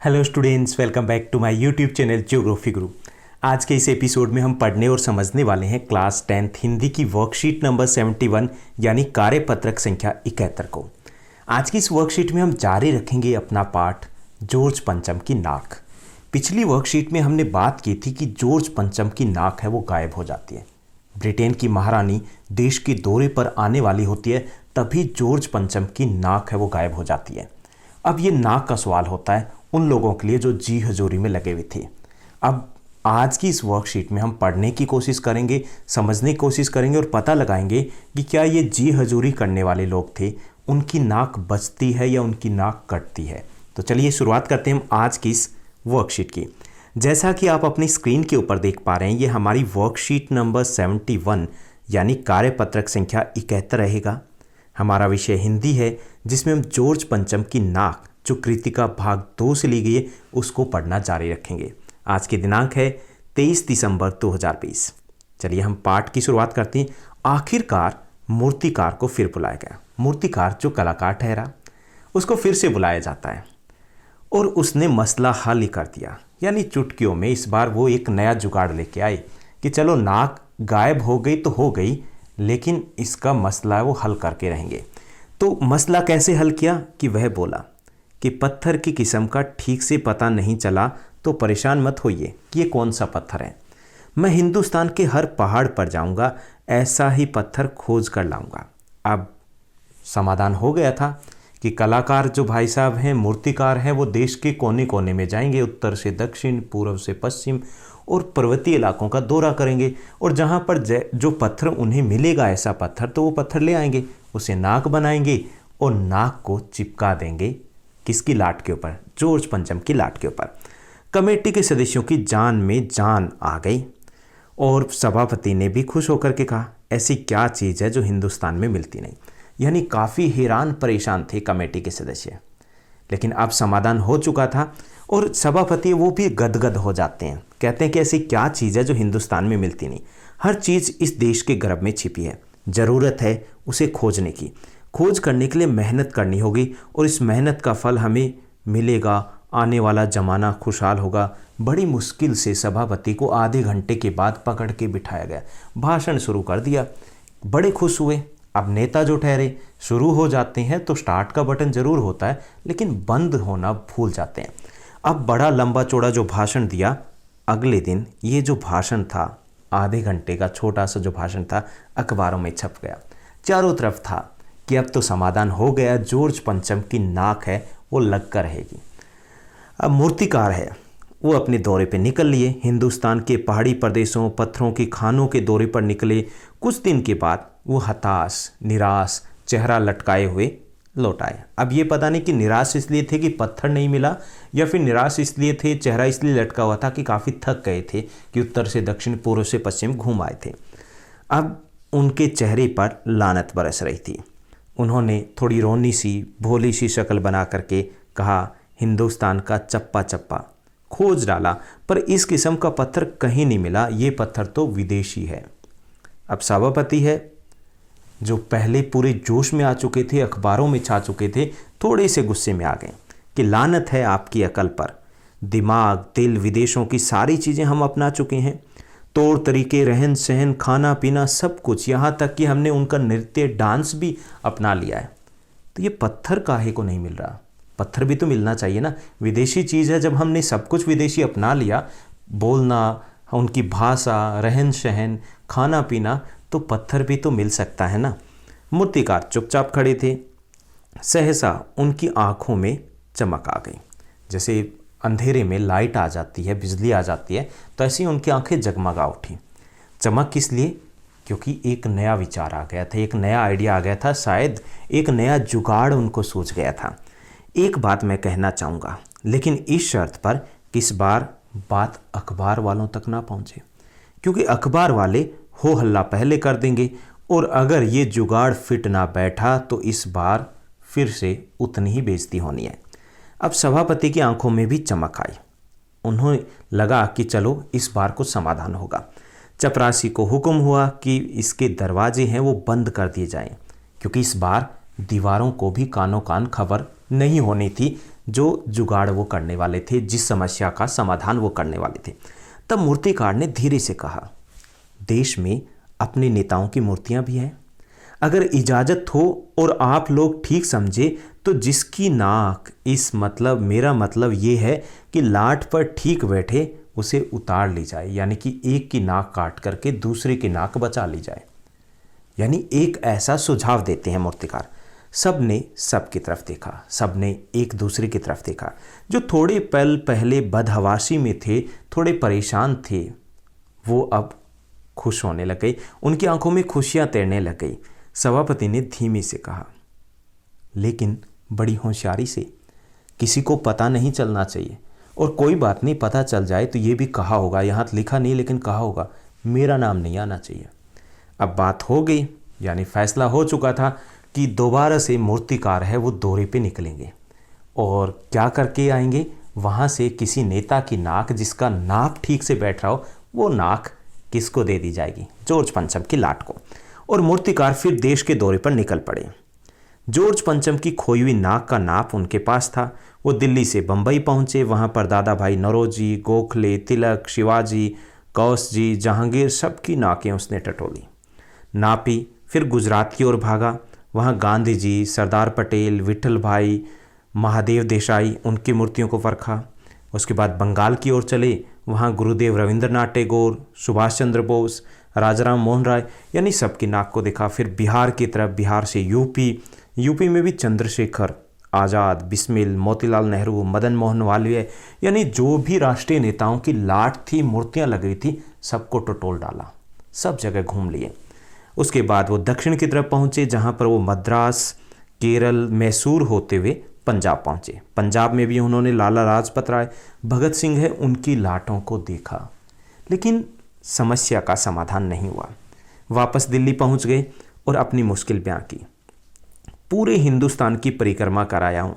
Hello students, welcome back to my YouTube channel geography Guru. आज के इस एपिसोड में हम पढ़ने और समझने वाले हैं क्लास 10th हिंदी की वर्कशीट नंबर 71 यानी कार्यपत्रक संख्या 71 को। आज की इस वर्कशीट में हम जारी रखेंगे अपना पाठ जॉर्ज पंचम की नाक। पिछली वर्कशीट में हमने बात की थी कि जॉर्ज पंचम की नाक है वो गायब हो जाती है। ब्रिटेन की महारानी देश के दौरे पर आने वाली होती है, तभी जॉर्ज पंचम की नाक है वो गायब हो जाती है। अब ये नाक का सवाल होता है उन लोगों के लिए जो जी हजूरी में लगे हुए थे। अब आज की इस वर्कशीट में हम पढ़ने की कोशिश करेंगे, समझने की कोशिश करेंगे और पता लगाएंगे कि क्या ये जी हजूरी करने वाले लोग थे, उनकी नाक बचती है या उनकी नाक कटती है। तो चलिए शुरुआत करते हैं हम आज की इस वर्कशीट की। जैसा कि आप अपनी स्क्रीन के ऊपर देख पा रहे हैं, ये हमारी वर्कशीट नंबर 71 यानी कार्यपत्रक संख्या 71 रहेगा। हमारा विषय हिंदी है, जिसमें हम जॉर्ज पंचम की नाक जो कृतिका भाग 2 से ली गई है उसको पढ़ना जारी रखेंगे। आज की दिनांक है 23 दिसंबर 2020। चलिए हम पाठ की शुरुआत करते हैं। आखिरकार मूर्तिकार को फिर बुलाया गया। मूर्तिकार जो कलाकार ठहरा उसको फिर से बुलाया जाता है और उसने मसला हल ही कर दिया, यानी चुटकियों में इस बार वो एक नया जुगाड़ लेके आए कि चलो नाक गायब हो गई तो हो गई, लेकिन इसका मसला वो हल करके रहेंगे। तो मसला कैसे हल किया कि वह बोला कि पत्थर की किस्म का ठीक से पता नहीं चला तो परेशान मत होइए कि ये कौन सा पत्थर है। मैं हिंदुस्तान के हर पहाड़ पर जाऊंगा, ऐसा ही पत्थर खोज कर लाऊंगा। अब समाधान हो गया था कि कलाकार जो भाई साहब हैं, मूर्तिकार हैं, वो देश के कोने कोने में जाएंगे, उत्तर से दक्षिण, पूर्व से पश्चिम और पर्वतीय इलाकों का दौरा करेंगे और जहाँ पर जो पत्थर उन्हें मिलेगा ऐसा पत्थर, तो वो पत्थर ले आएंगे, उसे नाक बनाएंगे और नाक को चिपका देंगे किसकी लाट के ऊपर, जॉर्ज पंचम की लाट के ऊपर। कमेटी के सदस्यों की जान में जान आ गई और सभापति ने भी खुश होकर के कहा ऐसी क्या चीज़ है जो हिंदुस्तान में मिलती नहीं। यानी काफ़ी हैरान परेशान थे कमेटी के सदस्य, लेकिन अब समाधान हो चुका था और सभापति वो भी गदगद हो जाते हैं। कहते हैं कि ऐसी क्या चीज़ है जो हिंदुस्तान में मिलती नहीं। हर चीज़ इस देश के गर्भ में छिपी है, ज़रूरत है उसे खोजने की। खोज करने के लिए मेहनत करनी होगी और इस मेहनत का फल हमें मिलेगा, आने वाला ज़माना खुशहाल होगा। बड़ी मुश्किल से सभापति को आधे घंटे के बाद पकड़ के बिठाया गया, भाषण शुरू कर दिया। बड़े खुश हुए। अब नेता जो ठहरे शुरू हो जाते हैं तो स्टार्ट का बटन ज़रूर होता है, लेकिन बंद होना भूल जाते हैं। अब बड़ा लंबा चौड़ा जो भाषण दिया, अगले दिन ये जो भाषण था, आधे घंटे का छोटा सा जो भाषण था, अखबारों में छप गया। चारों तरफ था कि अब तो समाधान हो गया, जॉर्ज पंचम की नाक है वो लग कर रहेगी। अब मूर्तिकार है वो अपने दौरे पे निकल लिए। हिंदुस्तान के पहाड़ी प्रदेशों, पत्थरों की खानों के दौरे पर निकले। कुछ दिन के बाद वो हताश, निराश, चेहरा लटकाए हुए लौट आए। अब ये पता नहीं कि निराश इसलिए थे कि पत्थर नहीं मिला, या फिर निराश इसलिए थे, चेहरा इसलिए लटका हुआ था कि काफ़ी थक गए थे कि उत्तर से दक्षिण, पूर्व से पश्चिम घूम आए थे। अब उनके चेहरे पर लानत बरस रही थी। उन्होंने थोड़ी रोनी सी, भोली सी शक्ल बना करके कहा हिंदुस्तान का चप्पा चप्पा खोज डाला, पर इस किस्म का पत्थर कहीं नहीं मिला, ये पत्थर तो विदेशी है। अब सभापति है जो पहले पूरे जोश में आ चुके थे, अखबारों में छा चुके थे, थोड़े से गुस्से में आ गए कि लानत है आपकी अकल पर। दिमाग, दिल, विदेशों की सारी चीज़ें हम अपना चुके हैं, तौर तरीके, रहन सहन, खाना पीना, सब कुछ, यहाँ तक कि हमने उनका नृत्य, डांस भी अपना लिया है। तो ये पत्थर काहे को नहीं मिल रहा? पत्थर भी तो मिलना चाहिए ना, विदेशी चीज़ है। जब हमने सब कुछ विदेशी अपना लिया, बोलना, उनकी भाषा, रहन सहन, खाना पीना, तो पत्थर भी तो मिल सकता है ना। मूर्तिकार चुपचाप खड़े थे। सहसा उनकी आंखों में चमक आ गई, जैसे अंधेरे में लाइट आ जाती है, बिजली आ जाती है, तो ऐसी उनकी आंखें जगमगा उठी। चमक किस लिए? क्योंकि एक नया विचार आ गया था, एक नया आइडिया आ गया था, शायद एक नया जुगाड़ उनको सूझ गया था। एक बात मैं कहना चाहूँगा, लेकिन इस शर्त पर कि इस बार बात अखबार वालों तक ना पहुँचे, क्योंकि अखबार वाले हो हल्ला पहले कर देंगे और अगर ये जुगाड़ फिट ना बैठा तो इस बार फिर से उतनी ही बेइज्जती होनी है। अब सभापति की आंखों में भी चमक आई। उन्हें लगा कि चलो इस बार कुछ समाधान होगा। चपरासी को हुक्म हुआ कि इसके दरवाजे हैं वो बंद कर दिए जाएं, क्योंकि इस बार दीवारों को भी कानों कान खबर नहीं होनी थी जो जुगाड़ वो करने वाले थे, जिस समस्या का समाधान वो करने वाले थे। तब मूर्तिकार ने धीरे से कहा, देश में अपने नेताओं की मूर्तियां भी हैं। अगर इजाज़त हो और आप लोग ठीक समझे तो जिसकी नाक, इस मतलब मेरा मतलब ये है कि लाट पर ठीक बैठे, उसे उतार ली जाए, यानी कि एक की नाक काट करके दूसरे की नाक बचा ली जाए। यानी एक ऐसा सुझाव देते हैं मूर्तिकार। सब ने सब की तरफ देखा, सब ने एक दूसरे की तरफ देखा। जो थोड़े पल पहले बदहवासी में थे, थोड़े परेशान थे, वो अब खुश होने लग गए, उनकी आंखों में खुशियां तैरने लग गई। सभापति ने धीमे से कहा, लेकिन बड़ी होशियारी से, किसी को पता नहीं चलना चाहिए, और कोई बात नहीं, पता चल जाए तो ये भी कहा होगा, यहाँ लिखा नहीं लेकिन कहा होगा, मेरा नाम नहीं आना चाहिए। अब बात हो गई, यानी फैसला हो चुका था कि दोबारा से मूर्तिकार है वो दौरे पे निकलेंगे, और क्या करके आएंगे, वहाँ से किसी नेता की नाक, जिसका नाक ठीक से बैठ रहा हो, वो नाक किसको दे दी जाएगी, जॉर्ज पंचम की लाट को। और मूर्तिकार फिर देश के दौरे पर निकल पड़े। जॉर्ज पंचम की खोई हुई नाक का नाप उनके पास था। वो दिल्ली से बंबई पहुंचे, वहां पर दादा भाई नौरोजी, गोखले, तिलक, शिवाजी, कौश जी, जहांगीर, सबकी नाकें उसने टटोली, नापी। फिर गुजरात की ओर भागा, वहाँ गांधी जी, सरदार पटेल, विठल भाई, महादेव देसाई, उनकी मूर्तियों को परखा। उसके बाद बंगाल की ओर चले, वहाँ गुरुदेव रविंद्रनाथ टैगोर, सुभाष चंद्र बोस, राजाराम मोहन राय, यानी सबकी नाक को देखा। फिर बिहार की तरफ, बिहार से यूपी में भी चंद्रशेखर आज़ाद, बिस्मिल, मोतीलाल नेहरू, मदन मोहन मालवीय, यानी जो भी राष्ट्रीय नेताओं की लाट थी, मूर्तियाँ लगी थी, सबको टटोल डाला, सब जगह घूम लिए। उसके बाद वो दक्षिण की तरफ पहुँचे, जहाँ पर वो मद्रास, केरल, मैसूर होते हुए पंजाब पहुँचे। पंजाब में भी उन्होंने लाला लाजपत राय, भगत सिंह है, उनकी लाटों को देखा, लेकिन समस्या का समाधान नहीं हुआ। वापस दिल्ली पहुँच गए और अपनी मुश्किल बयां की। पूरे हिंदुस्तान की परिक्रमा कराया हूँ,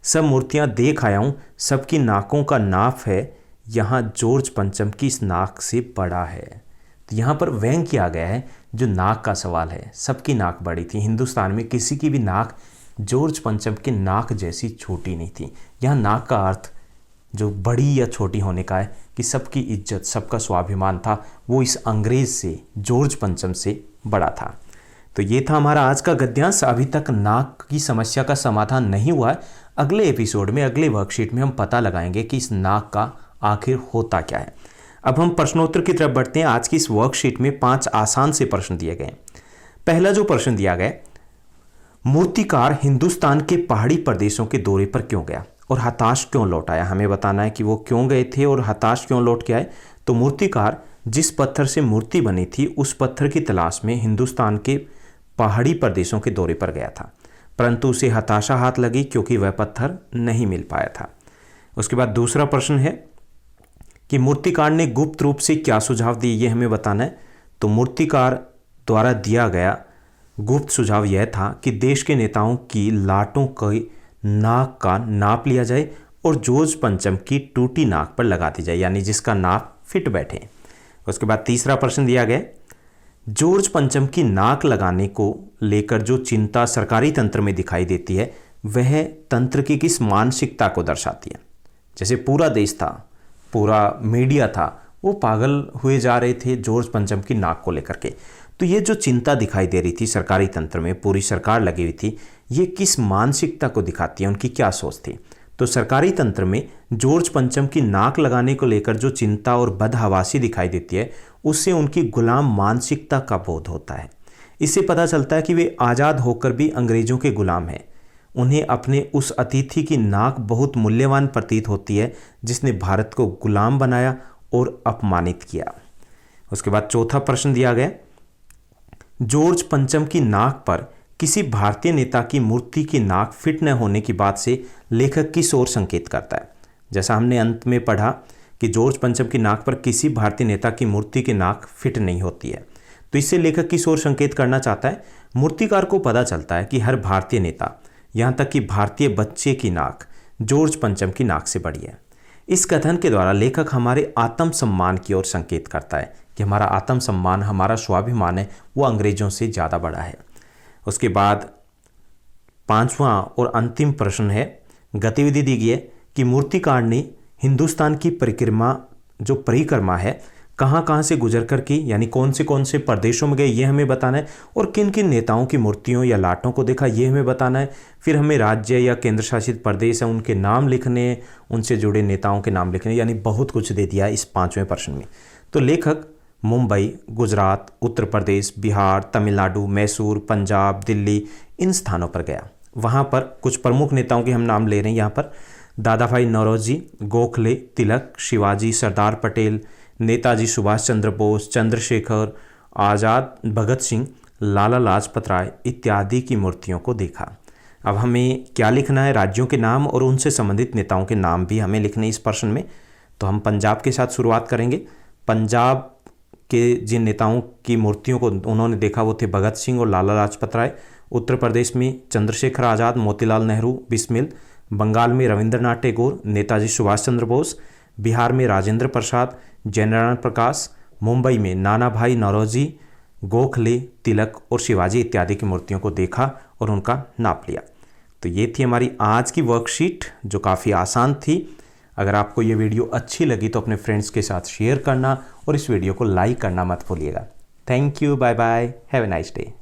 सब मूर्तियाँ देख आया हूँ, सबकी नाकों का नाप है, यहाँ जॉर्ज पंचम की इस नाक से बड़ा है। तो यहाँ पर व्यंग किया गया है, जो नाक का सवाल है, सबकी नाक बड़ी थी। हिंदुस्तान में किसी की भी नाक जॉर्ज पंचम की नाक जैसी छोटी नहीं थी। यहाँ नाक का अर्थ जो बड़ी या छोटी होने का है कि सबकी इज्जत, सबका स्वाभिमान था, वो इस अंग्रेज से, जॉर्ज पंचम से बड़ा था। तो ये था हमारा आज का गद्यांश। अभी तक नाक की समस्या का समाधान नहीं हुआ है। अगले एपिसोड में, अगले वर्कशीट में हम पता लगाएंगे कि इस नाक का आखिर होता क्या है। अब हम प्रश्नोत्तर की तरफ बढ़ते हैं। आज की इस वर्कशीट में 5 आसान से प्रश्न दिए गए। पहला जो प्रश्न दिया गया, मूर्तिकार हिंदुस्तान के पहाड़ी प्रदेशों के दौरे पर क्यों गया और हताश क्यों लौट आया। हमें बताना है कि वो क्यों गए थे और हताश क्यों लौट के आए। तो मूर्तिकार जिस पत्थर से मूर्ति बनी थी, उस पत्थर की तलाश में हिंदुस्तान के पहाड़ी प्रदेशों के दौरे पर गया था, परंतु उसे हताशा हाथ लगी क्योंकि वह पत्थर नहीं मिल पाया था। उसके बाद दूसरा प्रश्न है कि मूर्तिकार ने गुप्त रूप से क्या सुझाव दिए, ये हमें बताना है। तो मूर्तिकार द्वारा दिया गया गुप्त सुझाव यह था कि देश के नेताओं की लाटों की नाक का नाप लिया जाए और जॉर्ज पंचम की टूटी नाक पर लगा दी जाए, यानी जिसका नाप फिट बैठे। उसके बाद तीसरा प्रश्न दिया गया, जॉर्ज पंचम की नाक लगाने को लेकर जो चिंता सरकारी तंत्र में दिखाई देती है, वह तंत्र की किस मानसिकता को दर्शाती है। जैसे पूरा देश था, पूरा मीडिया था, वो पागल हुए जा रहे थे जॉर्ज पंचम की नाक को लेकर के। तो ये जो चिंता दिखाई दे रही थी सरकारी तंत्र में, पूरी सरकार लगी हुई थी, ये किस मानसिकता को दिखाती है, उनकी क्या सोच थी। तो सरकारी तंत्र में जॉर्ज पंचम की नाक लगाने को लेकर जो चिंता और बदहवासी दिखाई देती है, उससे उनकी गुलाम मानसिकता का बोध होता है। इससे पता चलता है कि वे आज़ाद होकर भी अंग्रेजों के गुलाम हैं। उन्हें अपने उस अतिथि की नाक बहुत मूल्यवान प्रतीत होती है, जिसने भारत को गुलाम बनाया और अपमानित किया। उसके बाद चौथा प्रश्न दिया गया, जॉर्ज पंचम की नाक पर किसी भारतीय नेता की मूर्ति की नाक फिट न होने की बात से लेखक किस ओर संकेत करता है। जैसा हमने अंत में पढ़ा कि जॉर्ज पंचम की नाक पर किसी भारतीय नेता की मूर्ति की नाक फिट नहीं होती है, तो इससे लेखक किस ओर संकेत करना चाहता है। मूर्तिकार को पता चलता है कि हर भारतीय नेता, यहाँ तक कि भारतीय बच्चे की नाक जॉर्ज पंचम की नाक से बड़ी है। इस कथन के द्वारा लेखक हमारे आत्मसम्मान की ओर संकेत करता है कि हमारा आत्मसम्मान, हमारा स्वाभिमान है, वो अंग्रेजों से ज़्यादा बड़ा है। उसके बाद 5वां और अंतिम प्रश्न है, गतिविधि दी गई है कि मूर्तिकार ने हिंदुस्तान की परिक्रमा है कहाँ कहाँ से गुजर कर की, यानी कौन से प्रदेशों में गए ये हमें बताना है, और किन किन नेताओं की मूर्तियों या लाटों को देखा ये हमें बताना है। फिर हमें राज्य या केंद्र शासित प्रदेश है उनके नाम लिखने, उनसे जुड़े नेताओं के नाम लिखने, यानी बहुत कुछ दे दिया है इस 5वें प्रश्न में। तो लेखक मुंबई, गुजरात, उत्तर प्रदेश, बिहार, तमिलनाडु, मैसूर, पंजाब, दिल्ली, इन स्थानों पर गया। वहाँ पर कुछ प्रमुख नेताओं के हम नाम ले रहे हैं यहाँ पर: दादा भाई नौरोजी, गोखले, तिलक, शिवाजी, सरदार पटेल, नेताजी सुभाष चंद्र बोस, चंद्रशेखर आज़ाद, भगत सिंह, लाला लाजपत राय इत्यादि की मूर्तियों को देखा। अब हमें क्या लिखना है? राज्यों के नाम और उनसे संबंधित नेताओं के नाम भी हमें लिखने इस प्रश्न में। तो हम पंजाब के साथ शुरुआत करेंगे। पंजाब के जिन नेताओं की मूर्तियों को उन्होंने देखा वो थे भगत सिंह और लाला लाजपत राय। उत्तर प्रदेश में चंद्रशेखर आज़ाद, मोतीलाल नेहरू, बिस्मिल। बंगाल में रविंद्रनाथ टैगोर, नेताजी सुभाष चंद्र बोस। बिहार में राजेंद्र प्रसाद, जयनारायण प्रकाश। मुंबई में नाना भाई नौरोजी, गोखले, तिलक और शिवाजी इत्यादि की मूर्तियों को देखा और उनका नाप लिया। तो ये थी हमारी आज की वर्कशीट जो काफ़ी आसान थी। अगर आपको ये वीडियो अच्छी लगी तो अपने फ्रेंड्स के साथ शेयर करना और इस वीडियो को लाइक करना मत भूलिएगा। Thank you, bye bye, have a nice day.